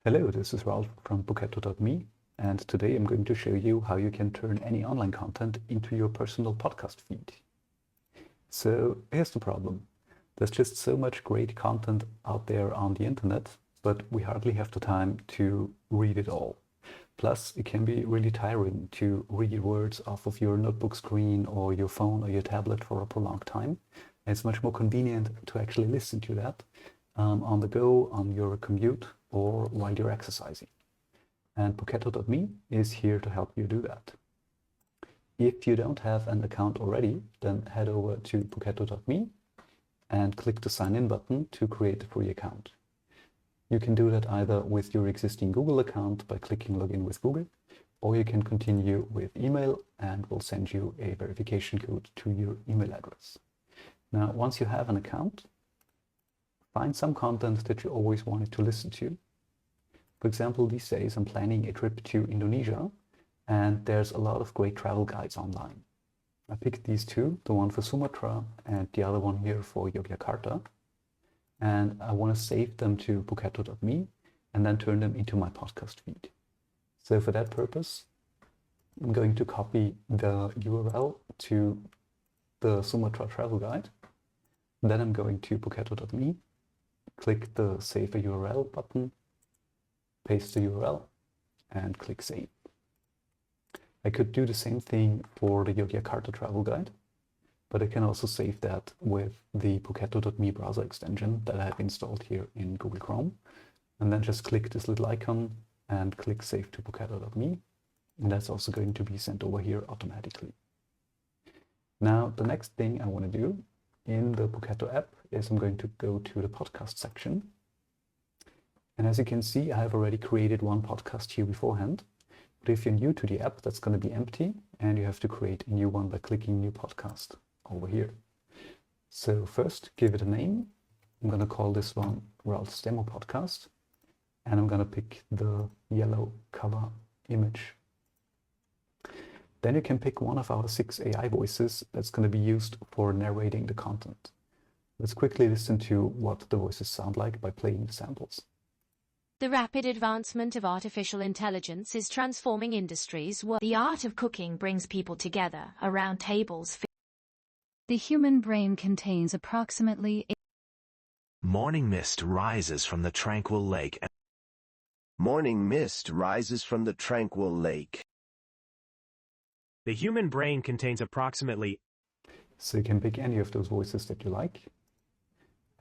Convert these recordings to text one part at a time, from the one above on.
Hello, this is Ralph from poketto-me, and today I'm going to show you how you can turn any online content into your personal podcast feed. So here's the problem. There's just so much great content out there on the internet, but we hardly have the time to read it all. Plus, it can be really tiring to read words off of your notebook screen or your phone or your tablet for a prolonged time. And it's much more convenient to actually listen to that on the go, on your commute, or while you're exercising. And poketto-me is here to help you do that. If you don't have an account already, then head over to poketto.me and click the sign in button to create a free account. You can do that either with your existing Google account by clicking login with Google, or you can continue with email and we'll send you a verification code to your email address. Now, once you have an account, find some content that you always wanted to listen to. For example, these days I'm planning a trip to Indonesia and there's a lot of great travel guides online. I picked these two, the one for Sumatra and the other one here for Yogyakarta. And I want to save them to poketto.me and then turn them into my podcast feed. So for that purpose, I'm going to copy the URL to the Sumatra travel guide. Then I'm going to poketto.me, click the Save a URL button, paste the URL, and click Save. I could do the same thing for the Yogyakarta travel guide, but I can also save that with the poketto.me browser extension that I have installed here in Google Chrome. And then just click this little icon and click Save to poketto.me. And that's also going to be sent over here automatically. Now, the next thing I want to do in the Poketto app is I'm going to go to the podcast section. And as you can see, I have already created one podcast here beforehand. But if you're new to the app, that's going to be empty and you have to create a new one by clicking New Podcast over here. So first, give it a name. I'm going to call this one Ralph's Demo Podcast. And I'm going to pick the yellow cover image. Then you can pick one of our 6 AI voices that's going to be used for narrating the content. Let's quickly listen to what the voices sound like by playing the samples. The rapid advancement of artificial intelligence is transforming industries. The art of cooking brings people together around tables. The human brain contains approximately Morning mist rises from the tranquil lake. Morning mist rises from the tranquil lake. The human brain contains approximately. So you can pick any of those voices that you like,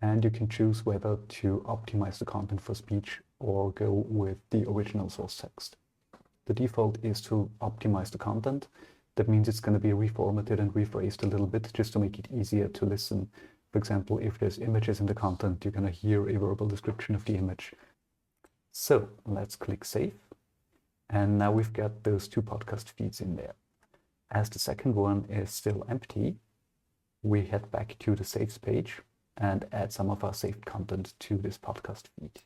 and you can choose whether to optimize the content for speech or go with the original source text. The default is to optimize the content. That means it's going to be reformatted and rephrased a little bit just to make it easier to listen. For example, if there's images in the content, you're going to hear a verbal description of the image. So let's click Save. And now we've got those 2 podcast feeds in there. As the second one is still empty, we head back to the Saves page and add some of our saved content to this podcast feed.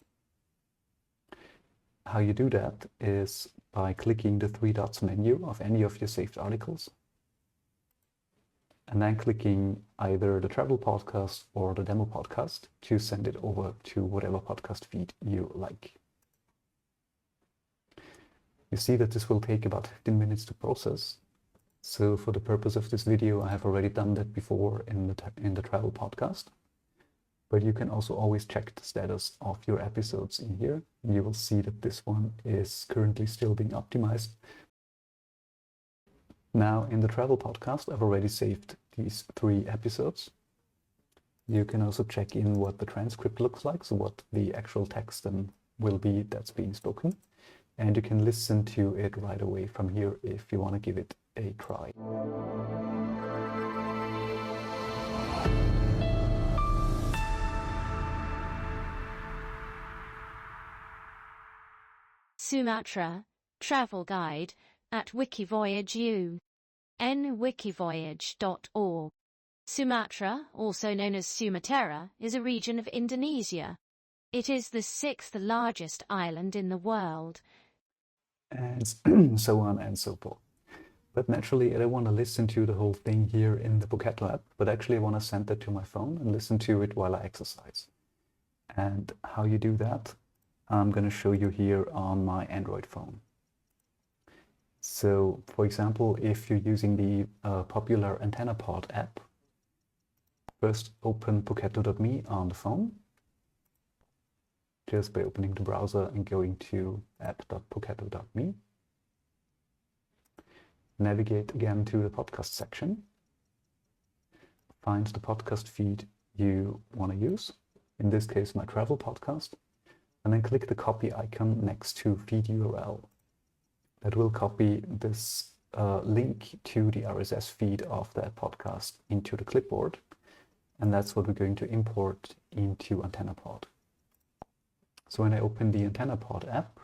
How you do that is by clicking the 3 dots menu of any of your saved articles and then clicking either the travel podcast or the demo podcast to send it over to whatever podcast feed you like. You see that this will take about 15 minutes to process. So for the purpose of this video, I have already done that before in the travel podcast. But you can also always check the status of your episodes in here. You will see that this one is currently still being optimized. Now in the travel podcast, I've already saved these 3 episodes. You can also check in what the transcript looks like, so what the actual text then will be that's being spoken. And you can listen to it right away from here if you want to give it a try. Sumatra Travel Guide at Wikivoyage wikivoyage.org. Sumatra, also known as Sumatera, is a region of Indonesia. It is the 6th largest island in the world. And so on and so forth. But naturally, I don't want to listen to the whole thing here in the Poketto app, but actually I want to send that to my phone and listen to it while I exercise. And how you do that I'm going to show you here on my Android phone. So, for example, if you're using the popular AntennaPod app, first open poketto-me on the phone, just by opening the browser and going to app.poketto-me. Navigate again to the podcast section, find the podcast feed you want to use, in this case my travel podcast, and then click the copy icon next to feed URL. That will copy this link to the RSS feed of that podcast into the clipboard, and that's what we're going to import into AntennaPod. So when I open the AntennaPod app,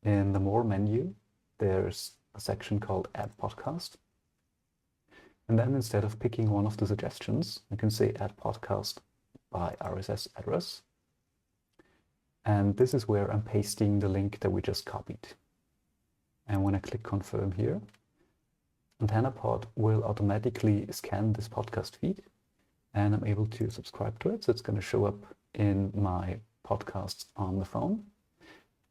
in the More menu, there's a section called Add Podcast. And then instead of picking one of the suggestions, I can say Add Podcast by RSS address. And this is where I'm pasting the link that we just copied. And when I click Confirm here, AntennaPod will automatically scan this podcast feed, and I'm able to subscribe to it. So it's going to show up in my podcasts on the phone,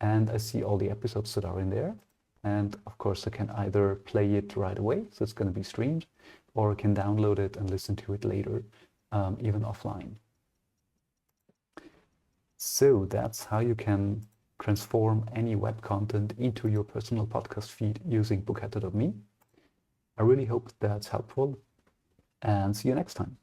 and I see all the episodes that are in there. And of course, I can either play it right away, so it's going to be streamed, or I can download it and listen to it later, even offline. So that's how you can transform any web content into your personal podcast feed using poketto.me. I really hope that's helpful, and see you next time.